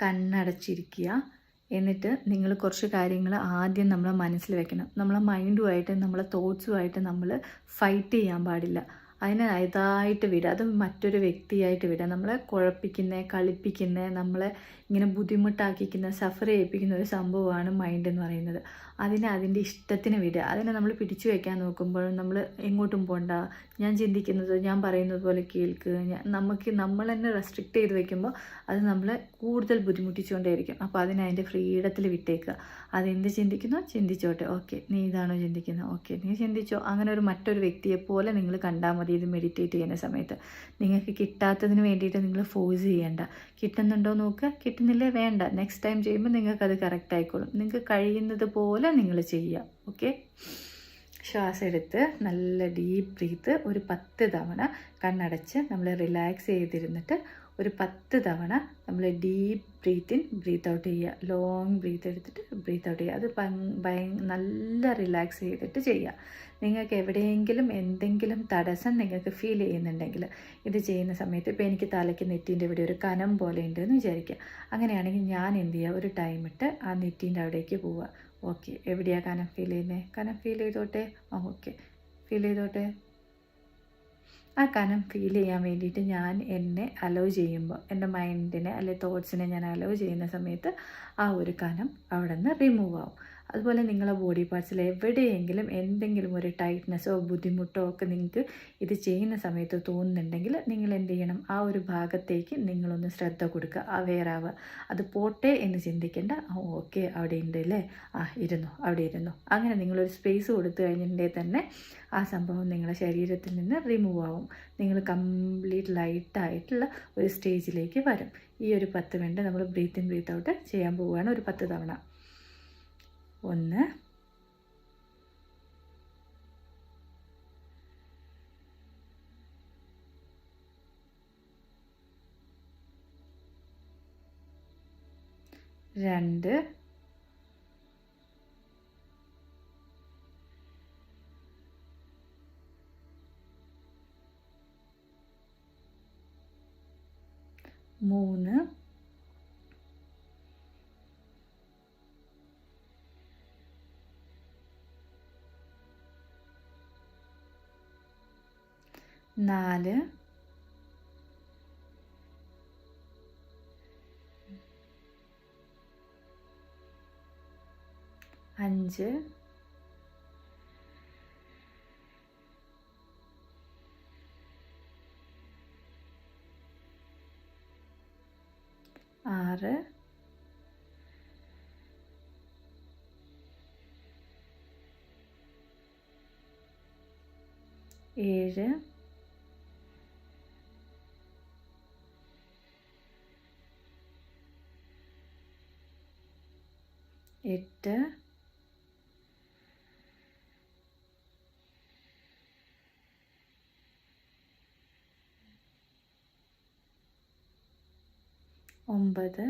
കണ്ണടച്ചിരിക്കുക. എന്നിട്ട് നിങ്ങൾ കുറച്ച് കാര്യങ്ങൾ ആദ്യം നമ്മളെ മനസ്സിൽ വെക്കണം. നമ്മളെ മൈൻഡുമായിട്ട് നമ്മളെ തോട്ട്സുമായിട്ട് നമ്മൾ ഫൈറ്റ് ചെയ്യാൻ പാടില്ല. അതിനായിട്ട് വിടുക. അത് മറ്റൊരു വ്യക്തിയായിട്ട് വിടുക. നമ്മളെ കുഴപ്പിക്കുന്ന, കളിപ്പിക്കുന്ന, നമ്മളെ ഇങ്ങനെ ബുദ്ധിമുട്ടാക്കിക്കുന്ന, സഫർ ചെയ്യിപ്പിക്കുന്ന ഒരു സംഭവമാണ് മൈൻഡ് എന്ന് പറയുന്നത്. അതിനെ അതിൻ്റെ ഇഷ്ടത്തിന് വിടുക. അതിനെ നമ്മൾ പിടിച്ചു വയ്ക്കാൻ നോക്കുമ്പോൾ നമ്മൾ എങ്ങോട്ടും പോകണ്ട, ഞാൻ ചിന്തിക്കുന്നത്, ഞാൻ പറയുന്നത് പോലെ കേൾക്ക്, നമ്മൾ തന്നെ റെസ്ട്രിക്റ്റ് ചെയ്ത് വെക്കുമ്പോൾ അത് നമ്മളെ കൂടുതൽ ബുദ്ധിമുട്ടിച്ചുകൊണ്ടേയിരിക്കും. അപ്പോൾ അതിനെ അതിൻ്റെ ഫ്രീഡത്തിൽ വിട്ടേക്കുക. അതെന്ത് ചിന്തിക്കുന്നോ ചിന്തിച്ചോട്ടെ. ഓക്കെ, നീ ഇതാണോ ചിന്തിക്കുന്നത്, ഓക്കെ നീ ചിന്തിച്ചോ. അങ്ങനെ മറ്റൊരു വ്യക്തിയെപ്പോലെ നിങ്ങൾ കണ്ടാൽ മതി ഇത് മെഡിറ്റേറ്റ് ചെയ്യുന്ന സമയത്ത്. നിങ്ങൾക്ക് കിട്ടാത്തതിന് വേണ്ടിയിട്ട് നിങ്ങൾ ഫോഴ്സ് ചെയ്യേണ്ട. കിട്ടുന്നുണ്ടോ നോക്കുക, കിട്ടുന്നില്ലേ വേണ്ട. നെക്സ്റ്റ് ടൈം ചെയ്യുമ്പോൾ നിങ്ങൾക്കത് കറക്റ്റ് ആയിക്കോളും. നിങ്ങൾക്ക് കഴിയുന്നത് പോലെ നിങ്ങൾ ചെയ്യുക. ഓക്കെ, ശ്വാസം എടുത്ത് നല്ല ഡീപ്പ് ബ്രീത്ത് ഒരു 10 തവണ കണ്ണടച്ച് നമ്മൾ റിലാക്സ് ചെയ്തിരുന്നിട്ട് ഒരു 10 തവണ നമ്മൾ deep breath in breath out ചെയ്യുക. ലോങ് ബ്രീത്ത് എടുത്തിട്ട് ബ്രീത്ത് ഔട്ട് ചെയ്യുക. അത് നല്ല റിലാക്സ് ചെയ്തിട്ട് ചെയ്യുക. നിങ്ങൾക്ക് എവിടെയെങ്കിലും എന്തെങ്കിലും തടസ്സം നിങ്ങൾക്ക് ഫീൽ ചെയ്യുന്നുണ്ടെങ്കിൽ ഇത് ചെയ്യുന്ന സമയത്ത്, ഇപ്പോൾ എനിക്ക് തലയ്ക്ക് നെറ്റീൻ്റെ ഇവിടെ ഒരു കനം പോലെ ഉണ്ടെന്ന് വിചാരിക്കുക. അങ്ങനെയാണെങ്കിൽ ഞാൻ എന്ത് ചെയ്യുക, ഒരു ടൈം ഇട്ട് ആ നെറ്റീൻ്റെ അവിടേക്ക് പോവുക. ഓക്കെ, എവിടെയാണ് കനം ഫീൽ ചെയ്യുന്നത്, കനം ഫീൽ ചെയ്തോട്ടെ. ഓക്കെ, ഫീൽ ചെയ്തോട്ടെ. ആ കനം ഫീൽ ചെയ്യാൻ വേണ്ടിയിട്ട് ഞാൻ എന്നെ അലോ ചെയ്യുമ്പോൾ, എൻ്റെ മൈൻഡിനെ അല്ലെങ്കിൽ തോട്ട്സിനെ ഞാൻ അലോ ചെയ്യുന്ന സമയത്ത് ആ ഒരു കനം അവിടെ നിന്ന് റിമൂവ് ആവും. അതുപോലെ നിങ്ങളെ ബോഡി പാർട്സിൽ എവിടെയെങ്കിലും എന്തെങ്കിലും ഒരു ടൈറ്റ്നെസ്സോ ബുദ്ധിമുട്ടോ ഒക്കെ നിങ്ങൾക്ക് ഇത് ചെയ്യുന്ന സമയത്ത് തോന്നുന്നുണ്ടെങ്കിൽ നിങ്ങൾ എന്ത് ചെയ്യണം, ആ ഒരു ഭാഗത്തേക്ക് നിങ്ങളൊന്ന് ശ്രദ്ധ കൊടുക്കുക, അവെയർ ആവുക. അത് പോട്ടെ എന്ന് ചിന്തിക്കേണ്ട. ഓക്കെ അവിടെ ഉണ്ട് അല്ലേ, ഇരുന്നു, അവിടെ ഇരുന്നു. അങ്ങനെ നിങ്ങളൊരു സ്പേസ് കൊടുത്തു കഴിഞ്ഞിട്ടുണ്ടെങ്കിൽ തന്നെ ആ സംഭവം നിങ്ങളുടെ ശരീരത്തിൽ നിന്ന് റിമൂവ് ആവും. നിങ്ങൾ കംപ്ലീറ്റ് ലൈറ്റായിട്ടുള്ള ഒരു സ്റ്റേജിലേക്ക് വരും. ഈ ഒരു 10 മിനിറ്റ് നമ്മൾ ബ്രീത്ത് ഇൻ ബ്രീത്ത് ഔട്ട് ചെയ്യാൻ പോവുകയാണ്. ഒരു 10 തവണ. 1, 2, 3, 4, 5, 6, 7, 8, 9,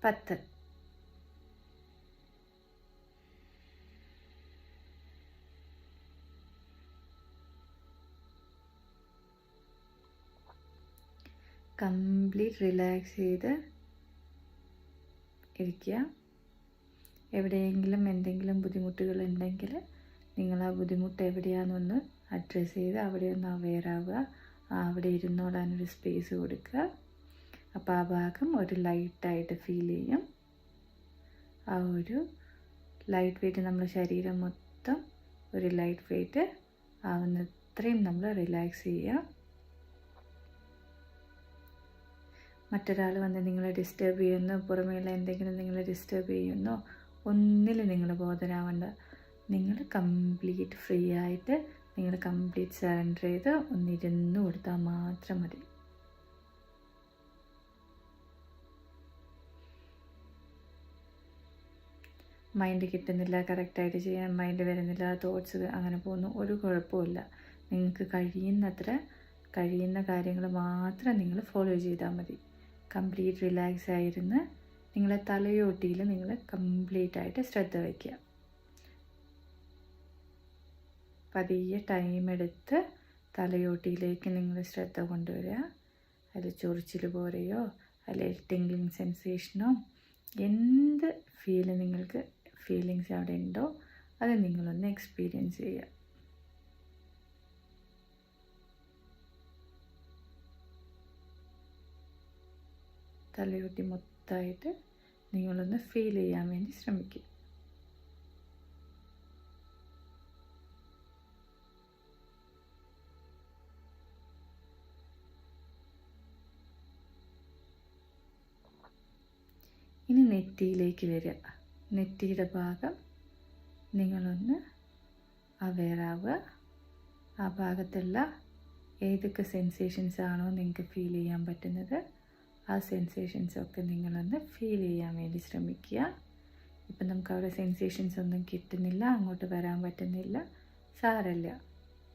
10. കംപ്ലീറ്റ് റിലാക്സ് ചെയ്ത് ഇരിക്കുക. എവിടെയെങ്കിലും എന്തെങ്കിലും ബുദ്ധിമുട്ടുകളുണ്ടെങ്കിൽ നിങ്ങൾ ആ ബുദ്ധിമുട്ട് എവിടെയാണെന്നൊന്ന് അഡ്രസ്സ് ചെയ്ത് അവിടെ ഒന്ന് അവെയർ ആവുക. അവിടെ ഇരുന്നോളാനൊരു സ്പേസ് കൊടുക്കുക. അപ്പോൾ ആ ഭാഗം ഒരു ലൈറ്റായിട്ട് ഫീൽ ചെയ്യും. ആ ഒരു ലൈറ്റ് വെയ്റ്റ് നമ്മുടെ ശരീരം മൊത്തം ഒരു ലൈറ്റ് വെയ്റ്റ് ആവുന്നത്രയും നമ്മൾ റിലാക്സ് ചെയ്യുക. മറ്റൊരാൾ വന്ന് നിങ്ങളെ ഡിസ്റ്റർബ് ചെയ്യുന്നു, പുറമേയുള്ള എന്തെങ്കിലും നിങ്ങളെ ഡിസ്റ്റർബ് ചെയ്യുന്നോ, ഒന്നിലും നിങ്ങൾ ബോധരാവേണ്ട. നിങ്ങൾ കംപ്ലീറ്റ് ഫ്രീ ആയിട്ട് നിങ്ങൾ കംപ്ലീറ്റ് സറണ്ടർ ചെയ്ത് ഒന്നിരുന്ന് കൊടുത്താൽ മാത്രം മതി. മൈൻഡ് കിട്ടുന്നില്ല, കറക്റ്റായിട്ട് ചെയ്യാൻ മൈൻഡ് വരുന്നില്ല, തോട്ട്സ് അങ്ങനെ പോകുന്നു, ഒരു കുഴപ്പമില്ല. നിങ്ങൾക്ക് കഴിയുന്ന കാര്യങ്ങൾ മാത്രം നിങ്ങൾ ഫോളോ ചെയ്താൽ മതി. കംപ്ലീറ്റ് റിലാക്സ് ആയിരുന്ന് നിങ്ങളെ തലയോട്ടിയിൽ നിങ്ങൾ കംപ്ലീറ്റ് ആയിട്ട് ശ്രദ്ധ വയ്ക്കുക. പതിയെ ടൈം എടുത്ത് തലയോട്ടിയിലേക്ക് നിങ്ങൾ ശ്രദ്ധ കൊണ്ടുവരിക. അതിൽ ചൊറിച്ചിൽ പോലെയോ അല്ലെങ്കിൽ ടിംഗ്ലിങ് സെൻസേഷനോ എന്ത് ഫീലിങ്സ് അവിടെ ഉണ്ടോ അത് നിങ്ങളൊന്ന് എക്സ്പീരിയൻസ് ചെയ്യുക. തലയോട്ടി മൊത്തമായിട്ട് നിങ്ങളൊന്ന് ഫീൽ ചെയ്യാൻ വേണ്ടി ശ്രമിക്കുക. ഇനി നെറ്റിയിലേക്ക് വരിക. നെറ്റിയുടെ ഭാഗം നിങ്ങളൊന്ന് അവെയറാവുക. ആ ഭാഗത്തുള്ള ഏതൊക്കെ സെൻസേഷൻസ് ആണോ നിങ്ങൾക്ക് ഫീൽ ചെയ്യാൻ പറ്റുന്നത് ആ സെൻസേഷൻസൊക്കെ നിങ്ങളൊന്ന് ഫീൽ ചെയ്യാൻ വേണ്ടി ശ്രമിക്കുക. ഇപ്പം നമുക്ക് അവിടെ സെൻസേഷൻസ് ഒന്നും കിട്ടുന്നില്ല, അങ്ങോട്ട് വരാൻ പറ്റുന്നില്ല, സാരമില്ല.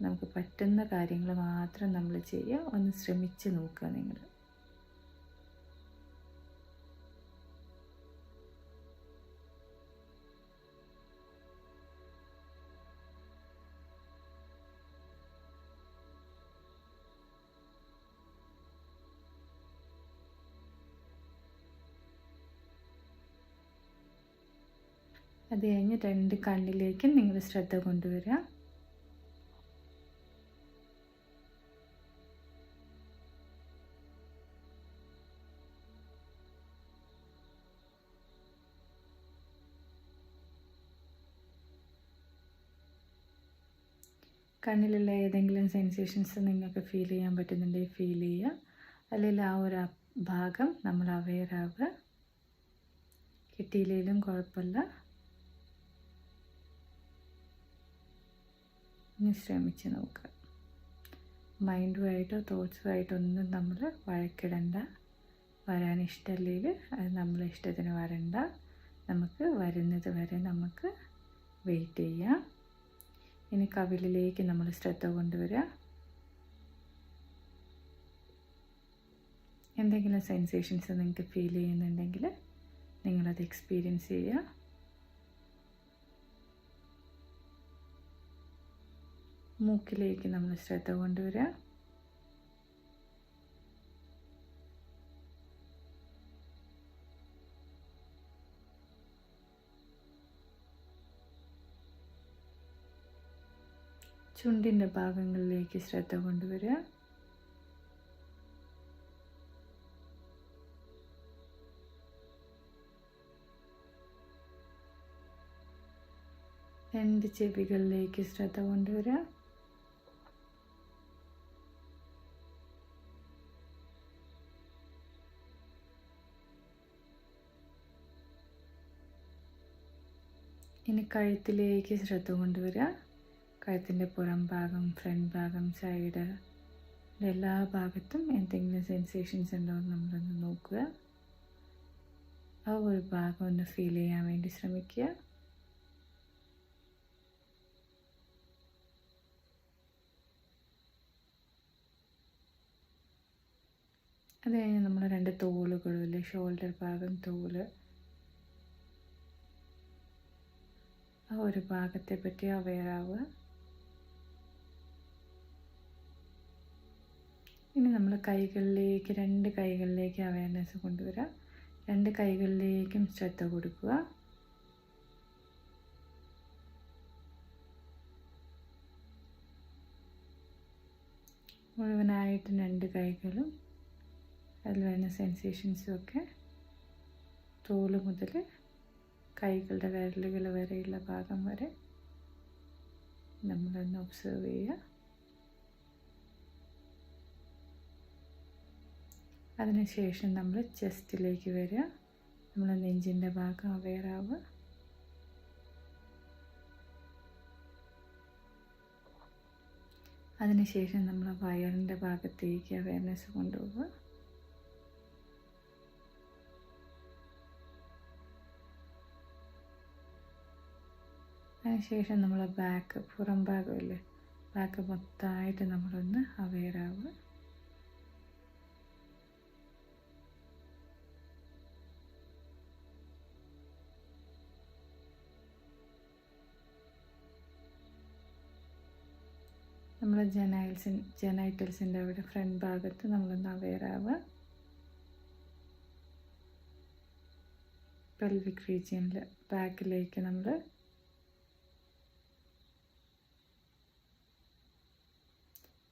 നമുക്ക് പറ്റുന്ന കാര്യങ്ങൾ മാത്രം നമ്മൾ ചെയ്യുക. ഒന്ന് ശ്രമിച്ച് നോക്കുക നിങ്ങൾ. അത് കഴിഞ്ഞ് 2 കണ്ണിലേക്കും നിങ്ങൾ ശ്രദ്ധ കൊണ്ടുവരിക. കണ്ണിലുള്ള ഏതെങ്കിലും സെൻസേഷൻസ് നിങ്ങൾക്ക് ഫീൽ ചെയ്യാൻ പറ്റുന്നുണ്ടെങ്കിൽ ഫീൽ ചെയ്യുക. അല്ലെങ്കിൽ ആ ഒരു ഭാഗം നമ്മൾ അവെയറാവുക. കിട്ടിയില്ലെങ്കിലും കുഴപ്പമില്ല, ഇനി ശ്രമിച്ച് നോക്കുക. മൈൻഡുമായിട്ടോ തോട്ട്സുമായിട്ടോ ഒന്നും നമ്മൾ വഴക്കിടണ്ട. വരാൻ ഇഷ്ടമല്ലെങ്കിൽ അത് നമ്മളെ ഇഷ്ടത്തിന് വരണ്ട. നമുക്ക് വരുന്നത് വരെ നമുക്ക് വെയിറ്റ് ചെയ്യാം. ഇനി കവിളിലേക്ക് നമ്മൾ ശ്രദ്ധ കൊണ്ടുവരിക. എന്തെങ്കിലും സെൻസേഷൻസ് നിങ്ങൾക്ക് ഫീൽ ചെയ്യുന്നുണ്ടെങ്കിൽ നിങ്ങളത് എക്സ്പീരിയൻസ് ചെയ്യുക. മൂക്കിലേക്ക് നമ്മൾ ശ്രദ്ധ കൊണ്ടുവരിക. ചുണ്ടിൻ്റെ ഭാഗങ്ങളിലേക്ക് ശ്രദ്ധ കൊണ്ടുവരിക. രണ്ട് ചെവികളിലേക്ക് ശ്രദ്ധ കൊണ്ടുവരിക. ഇനി കഴുത്തിലേക്ക് ശ്രദ്ധ കൊണ്ടുവരിക. കഴുത്തിൻ്റെ പുറം ഭാഗം, ഫ്രണ്ട് ഭാഗം, സൈഡ്, എല്ലാ ഭാഗത്തും എന്തെങ്കിലും സെൻസേഷൻസ് ഉണ്ടോ എന്ന് നമ്മളൊന്ന് നോക്കുക. ആ ഒരു ഭാഗം ഒന്ന് ഫീൽ ചെയ്യാൻ വേണ്ടി ശ്രമിക്കുക. അത് കഴിഞ്ഞ് നമ്മൾ 2 തോളുകളില്ലേ, ഷോൾഡർ ഭാഗം, തോല്, ആ ഒരു ഭാഗത്തെ പറ്റി അവെയറാവുക. ഇനി നമ്മൾ കൈകളിലേക്ക്, 2 കൈകളിലേക്ക് അവയർനെസ് കൊണ്ടുവരിക. 2 കൈകളിലേക്കും ശ്രദ്ധ കൊടുക്കുക. മുഴുവനായിട്ട് 2 കൈകളും അതിൽ വരുന്ന സെൻസേഷൻസും ഒക്കെ തോല് മുതൽ കൈകളുടെ വിരലുകൾ വരെയുള്ള ഭാഗം വരെ നമ്മളൊന്ന് ഒബ്സർവ് ചെയ്യുക. അതിനുശേഷം നമ്മൾ ചെസ്റ്റിലേക്ക് വരിക. നമ്മൾ നെഞ്ചിൻ്റെ ഭാഗം അവെയറാവുക. അതിനുശേഷം നമ്മൾ വയറിൻ്റെ ഭാഗത്തേക്ക് അവെയർനെസ് കൊണ്ടുപോവുക. അതിനുശേഷം നമ്മൾ ബാക്ക്, പുറം ഭാഗമില്ലേ, ബാക്ക് മൊത്തമായിട്ട് നമ്മളൊന്ന് അവെയറാവുക. നമ്മൾ ജനൈറ്റൽസിൻ്റെ അവിടെ ഫ്രണ്ട് ഭാഗത്ത് നമ്മളൊന്ന് അവെയറാവുക. പെൽവിക് റീജിയനിൽ ബാക്കിലേക്ക് നമ്മൾ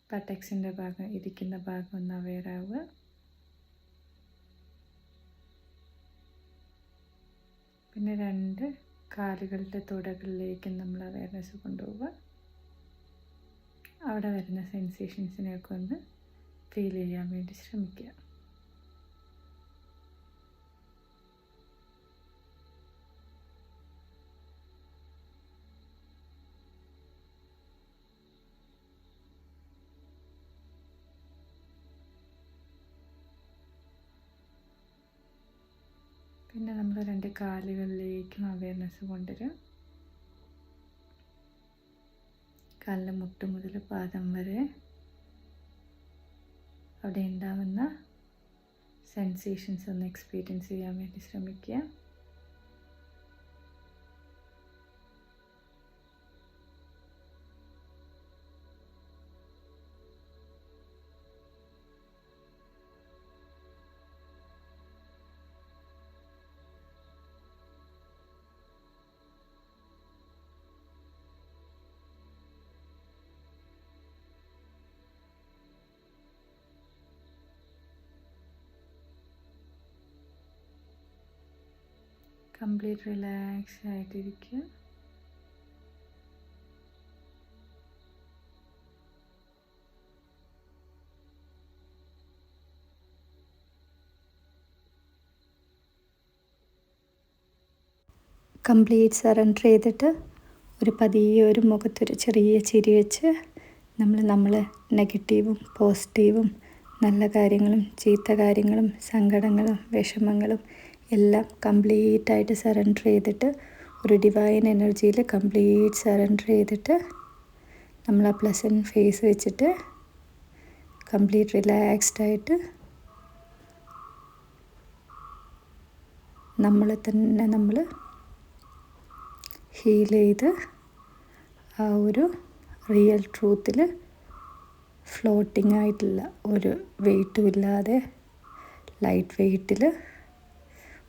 ബട്ടക്സിൻ്റെ ഭാഗം, ഇരിക്കുന്ന ഭാഗം ഒന്ന് അവെയറാവുക. പിന്നെ 2 കാലുകളുടെ തുടകളിലേക്ക് നമ്മൾ അവെയർനെസ് കൊണ്ടുപോവുക. അവിടെ വരുന്ന സെൻസേഷൻസിനെയൊക്കെ ഒന്ന് ഫീൽ ചെയ്യാൻ വേണ്ടി ശ്രമിക്കുക. പിന്നെ നമ്മൾ 2 കാലുകളിലേക്കും അവെയർനെസ് കൊണ്ടുവരും. കാലിൻ്റെ മുട്ട് മുതൽ പാദം വരെ അവിടെ ഉണ്ടാവുന്ന സെൻസേഷൻസ് ഒന്ന് എക്സ്പീരിയൻസ് ചെയ്യാൻ വേണ്ടി ശ്രമിക്കുക. കംപ്ലീറ്റ് റിലാക്സ് ആയിട്ടിരിക്കുക. കംപ്ലീറ്റ് സറണ്ടർ ചെയ്തിട്ട് പതിയെ ഒരു മുഖത്തൊരു ചെറിയ ചിരി വെച്ച് നമ്മൾ നെഗറ്റീവും പോസിറ്റീവും നല്ല കാര്യങ്ങളും ചീത്ത കാര്യങ്ങളും സങ്കടങ്ങളും വിഷമങ്ങളും എല്ലാം കംപ്ലീറ്റായിട്ട് സറണ്ടർ ചെയ്തിട്ട് ഒരു ഡിവൈൻ എനർജിയിൽ കംപ്ലീറ്റ് സറണ്ടർ ചെയ്തിട്ട് നമ്മൾ ആ പ്ലസൻറ്റ് ഫേസ് വെച്ചിട്ട് കംപ്ലീറ്റ് റിലാക്സ്ഡ് ആയിട്ട് നമ്മളെ തന്നെ നമ്മൾ ഹീൽ ചെയ്ത് ആ ഒരു റിയൽ ട്രൂത്തിൽ ഫ്ലോട്ടിംഗ് ആയിട്ടുള്ള ഒരു വെയിറ്റും ഇല്ലാതെ ലൈറ്റ് വെയിറ്റിൽ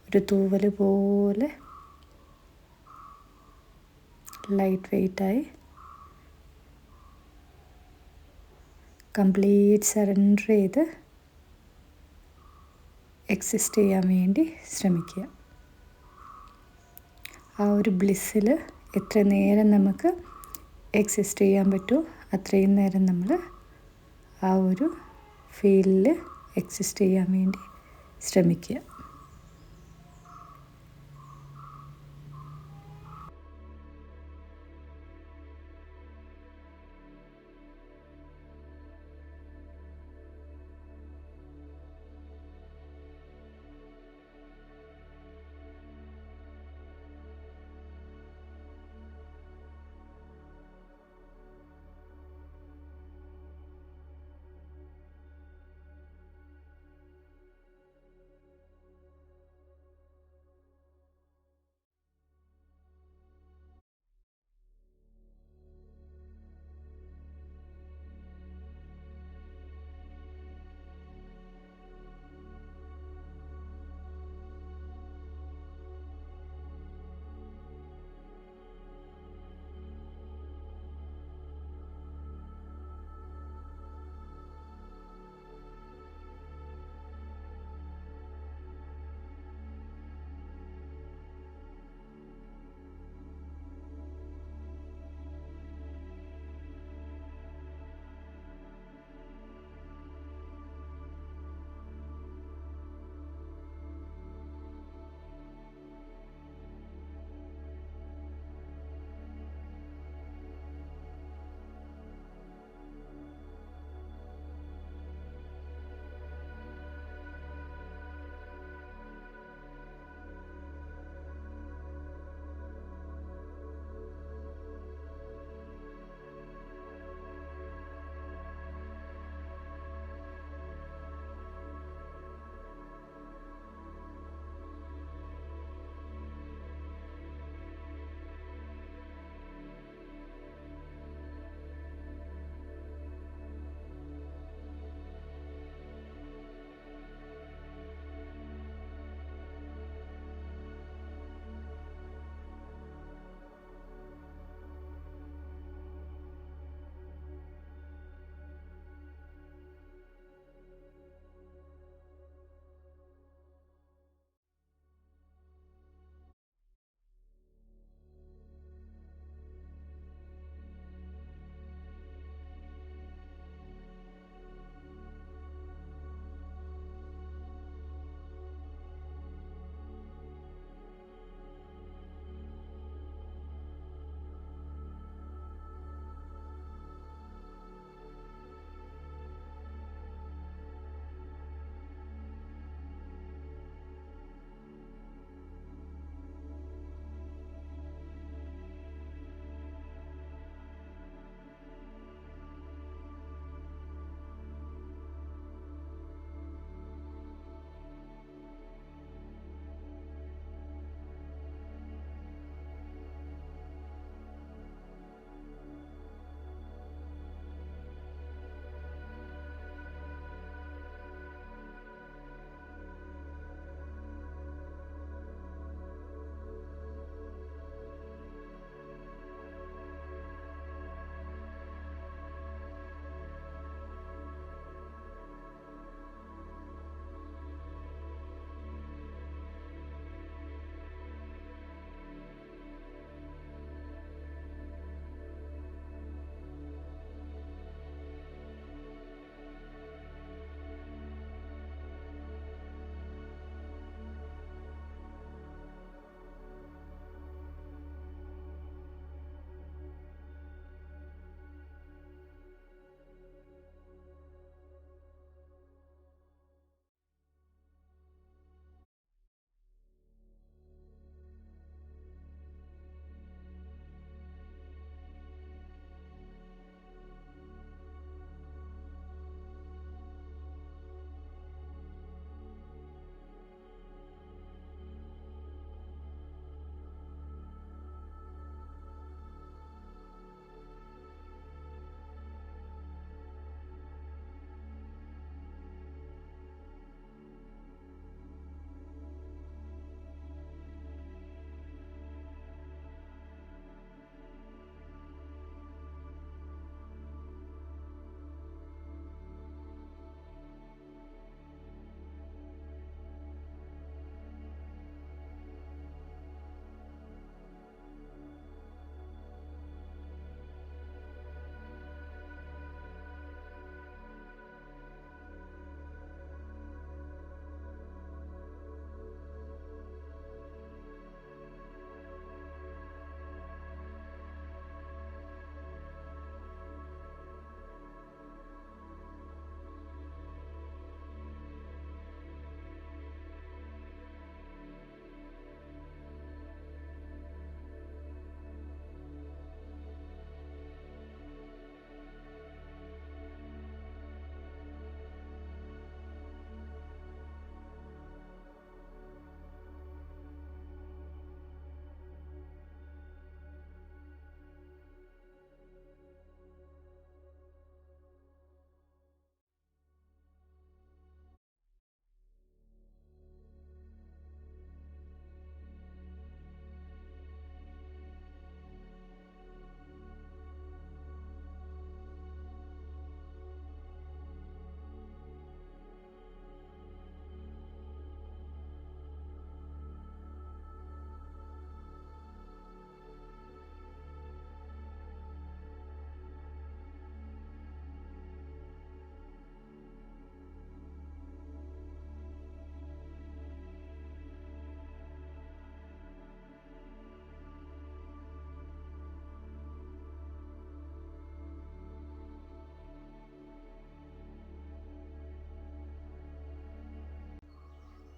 ഒരു തൂവൽ പോലെ ലൈറ്റ് വെയിറ്റായി കംപ്ലീറ്റ് സറണ്ടർ ചെയ്ത് എക്സിസ്റ്റ് ചെയ്യാൻ വേണ്ടി ശ്രമിക്കുക. ആ ഒരു ബ്ലിസ്സിൽ എത്ര നേരം നമുക്ക് എക്സിസ്റ്റ് ചെയ്യാൻ പറ്റുമോ അത്രയും നേരം നമ്മൾ ആ ഒരു ഫീലിൽ എക്സിസ്റ്റ് ചെയ്യാൻ വേണ്ടി ശ്രമിക്കുക.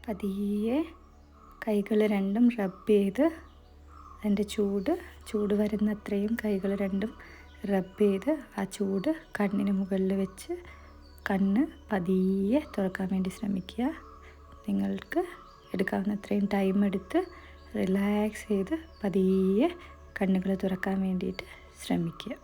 പതിയെ കൈകൾ രണ്ടും റബ്ബ് ചെയ്ത് അതിൻ്റെ ചൂട് വരുന്നത്രയും കൈകൾ രണ്ടും റബ്ബ് ചെയ്ത് ആ ചൂട് കണ്ണിന് മുകളിൽ വെച്ച് കണ്ണ് പതിയെ തുറക്കാൻ വേണ്ടി ശ്രമിക്കുക. നിങ്ങൾക്ക് എടുക്കാവുന്ന അത്രയും ടൈം എടുത്ത് റിലാക്സ് ചെയ്ത് പതിയെ കണ്ണുകൾ തുറക്കാൻ വേണ്ടിയിട്ട് ശ്രമിക്കുക.